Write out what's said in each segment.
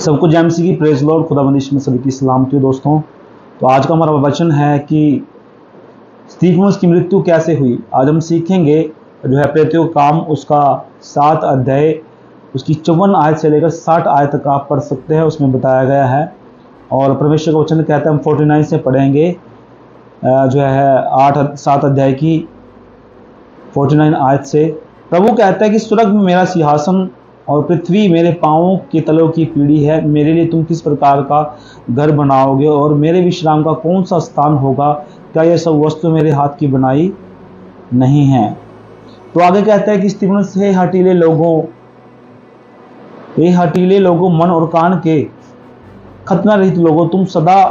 सबको जय मसीह की प्रेज लॉर्ड। खुदाबंदी में सभी की सलामती हो दोस्तों। तो आज का हमारा वचन है कि स्तिफनुस की मृत्यु कैसे हुई। आज हम सीखेंगे जो है प्रेरितों का काम उसका 7 अध्याय उसकी 54 आयत से लेकर 60 आयत तक आप पढ़ सकते हैं, उसमें बताया गया है। और परमेश्वर का वचन कहता है हम 49 से पढ़ेंगे जो है 7 अध्याय की 49 आयत से। प्रभु कहता है कि स्वर्ग में मेरा सिंहासन और पृथ्वी मेरे पाँवों के तलों की पीढ़ी है। मेरे लिए तुम किस प्रकार का घर बनाओगे और मेरे विश्राम का कौन सा स्थान होगा? क्या यह सब वस्तु मेरे हाथ की बनाई नहीं है? तो आगे कहता है कि स्तिफनुस, हे हठीले लोगों, मन और कान के खतना रहित लोगों, तुम सदा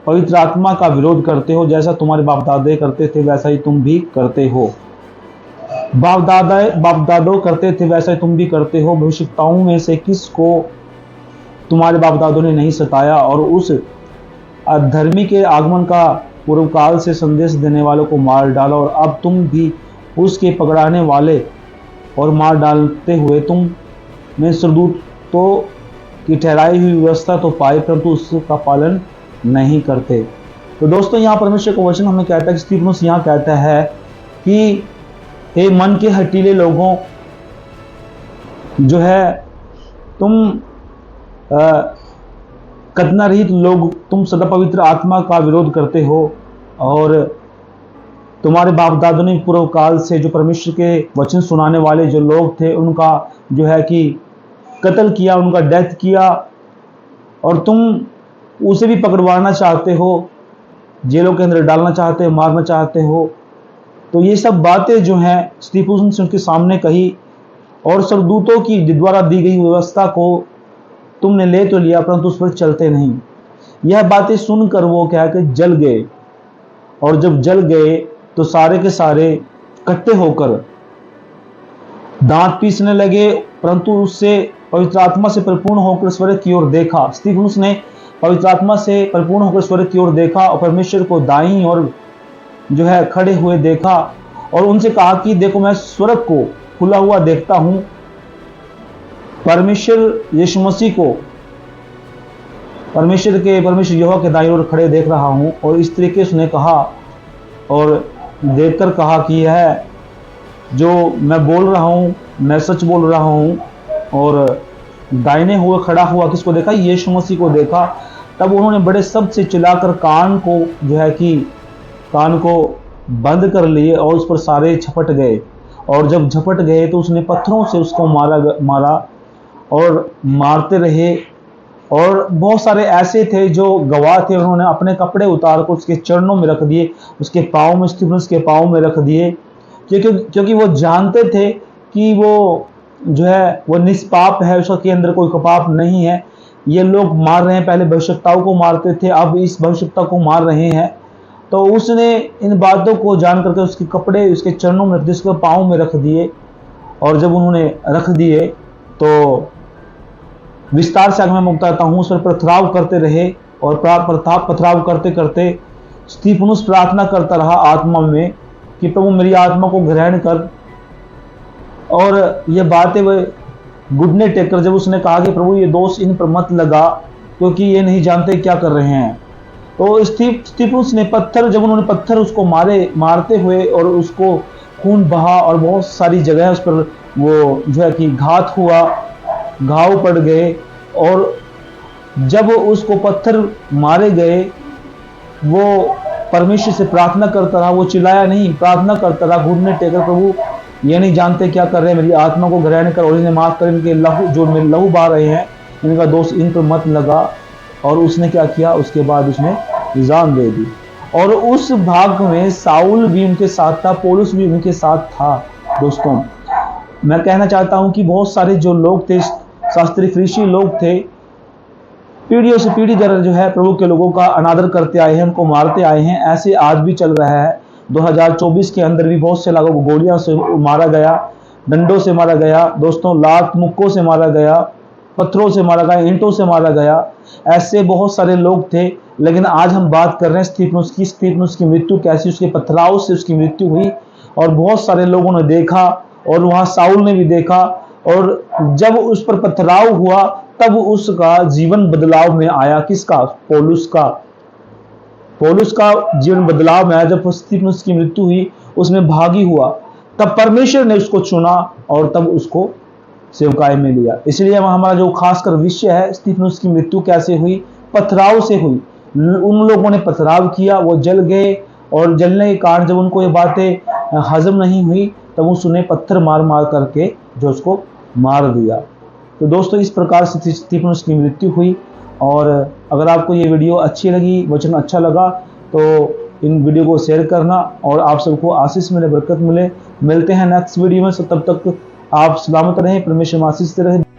पवित्र आत्मा का विरोध करते हो। जैसा तुम्हारे बाप दादे करते थे वैसा ही तुम भी करते हो। बाप दादो करते थे वैसा ही तुम भी करते हो। भविष्यवक्ताओं में से किस को तुम्हारे बाप दादों ने नहीं सताया और उस अधर्मी के आगमन का पूर्व काल से संदेश देने वालों को मार डाला? और अब तुम भी उसके पकड़ाने वाले और मार डालते हुए तुमने सरदूतों की ठहराई हुई व्यवस्था तो पाई, परंतु उसका पालन नहीं करते। तो दोस्तों, यहाँ परमेश्वर का वचन हमें कहता है कि स्तिफनुस यहाँ कहता है कि हे मन के हठीले लोगों, जो है तुम खतना रहित लोग, तुम सदा पवित्र आत्मा का विरोध करते हो और तुम्हारे बाप दादों ने पूर्व काल से जो परमेश्वर के वचन सुनाने वाले जो लोग थे उनका जो है कि कत्ल किया, उनका डेथ किया, और तुम उसे भी पकड़वाना चाहते हो, जेलों के अंदर डालना चाहते हो, मारना चाहते हो। तो ये सब बातें जो हैं स्तिफनुस ने उनके सामने कही, और सरदूतों की द्वारा दी गई व्यवस्था को तुमने ले तो लिया परंतु उस पर चलते नहीं। यह बातें सुनकर वो क्या कि जल गए, और जब जल गए तो सारे के सारे इकट्ठे होकर दांत पीसने लगे, परंतु उससे पवित्र आत्मा से परिपूर्ण होकर स्वर्ग की ओर देखा। स्तिफनुस ने पवित्र आत्मा से परिपूर्ण होकर स्वर्ग की ओर देखा और परमेश्वर को दाईं और जो है खड़े हुए देखा, और उनसे कहा कि देखो मैं स्वर्ग को खुला हुआ देखता हूं, परमेश्वर यीशु मसीह को परमेश्वर यहोवा के दाईं ओर खड़े देख रहा हूं। और इस तरीके से उसने कहा और देखकर कहा कि यह जो मैं बोल रहा हूं मैं सच बोल रहा हूं। और दाहिने हुए खड़ा हुआ किसको देखा? यीशु मसीह को देखा। तब उन्होंने बड़े शब्द से चिल्लाकर कान को जो है कि कान को बंद कर लिए और उस पर सारे झपट गए। और जब झपट गए तो उसने पत्थरों से उसको मारा और मारते रहे। और बहुत सारे ऐसे थे जो गवाह थे, उन्होंने अपने कपड़े उतार कर उसके चरणों में रख दिए, उसके पाँव में, स्तिफनुस के पाँव में रख दिए, क्योंकि वो जानते थे कि वो जो है वो निष्पाप है, उसके अंदर कोई पाप नहीं है। ये लोग मार रहे हैं, पहले भविष्यवक्ताओं को मारते थे, अब इस भविष्यवक्ता को मार रहे हैं। तो उसने इन बातों को जान करके उसके कपड़े उसके चरणों में रख दिए, उसके पाँव में रख दिए। और जब उन्होंने रख दिए तो विस्तार से आगे मैं बताता हूँ, उस पर पथराव करते रहे। और पथराव करते करते स्तिफनुस प्रार्थना करता रहा आत्मा में कि प्रभु मेरी आत्मा को ग्रहण कर। और ये बातें वो घुटने टेककर जब उसने कहा कि प्रभु ये दोष इन पर मत लगा, क्योंकि ये नहीं जानते क्या कर रहे हैं। तो स्तिफनुस ने जब उन्होंने पत्थर उसको मारते हुए और उसको खून बहा और बहुत सारी जगह उस पर वो जो है कि घात हुआ, घाव पड़ गए। और जब उसको पत्थर मारे गए वो परमेश्वर से प्रार्थना करता रहा, वो चिल्लाया नहीं, प्रार्थना करता रहा घुटने टेकर, प्रभु ये नहीं जानते क्या कर रहे हैं, मेरी आत्मा को ग्रहण कर और इन्हें माफ कर, इनके लहू जो मेरे लहू बहा रहे हैं इनका दोष इन पर मत लगा। और उसने क्या किया? उसके बाद उसने जान दे दी। और उस भाग में साउल भी उनके साथ था, पौलुस भी उनके साथ था। दोस्तों, मैं कहना चाहता हूं कि बहुत सारे जो लोग थे, शास्त्री फरीसी लोग थे, पीढ़ियों से पीढ़ी दर जो है प्रभु के लोगों का अनादर करते आए हैं, उनको मारते आए हैं। ऐसे आज भी चल रहा है। 2024 के अंदर भी बहुत से लोगों को गोलियां से मारा गया, डंडों से मारा गया, दोस्तों लात मुक्कों से मारा गया, पत्थरों से मारा गया, ईंटों से मारा गया। ऐसे बहुत सारे लोग थे। लेकिन आज हम बात कर रहे हैं स्तिफनुस की मृत्यु कैसी, उसके पथराव से उसकी मृत्यु हुई। और बहुत सारे लोगों ने देखा, और वहां साउल ने भी देखा। और जब उस पर पथराव हुआ तब उसका जीवन बदलाव में आया। किसका? पौलुस का। पौलुस का जीवन बदलाव में आया जब स्तिफनुस की मृत्यु हुई, उसमें भागी हुआ, तब परमेश्वर ने उसको चुना और तब उसको सेवकाई में लिया। इसलिए हमारा जो खासकर विषय है, स्तिफनुस की मृत्यु कैसे हुई? पथराव से हुई। उन लोगों ने पथराव किया, वो जल गए, और जलने के कारण जब उनको ये बातें हजम नहीं हुई, तब उसने पत्थर मार मार करके जो उसको मार दिया। तो दोस्तों, इस प्रकार से स्तिफनुस की मृत्यु हुई। और अगर आपको ये वीडियो अच्छी लगी, वचन अच्छा लगा, तो इन वीडियो को शेयर करना, और आप सबको आशीष मिले, बरकत मिले। मिलते हैं नेक्स्ट वीडियो में। तब तक आप सलामत रहें, परमेश्वर आशीष रहे।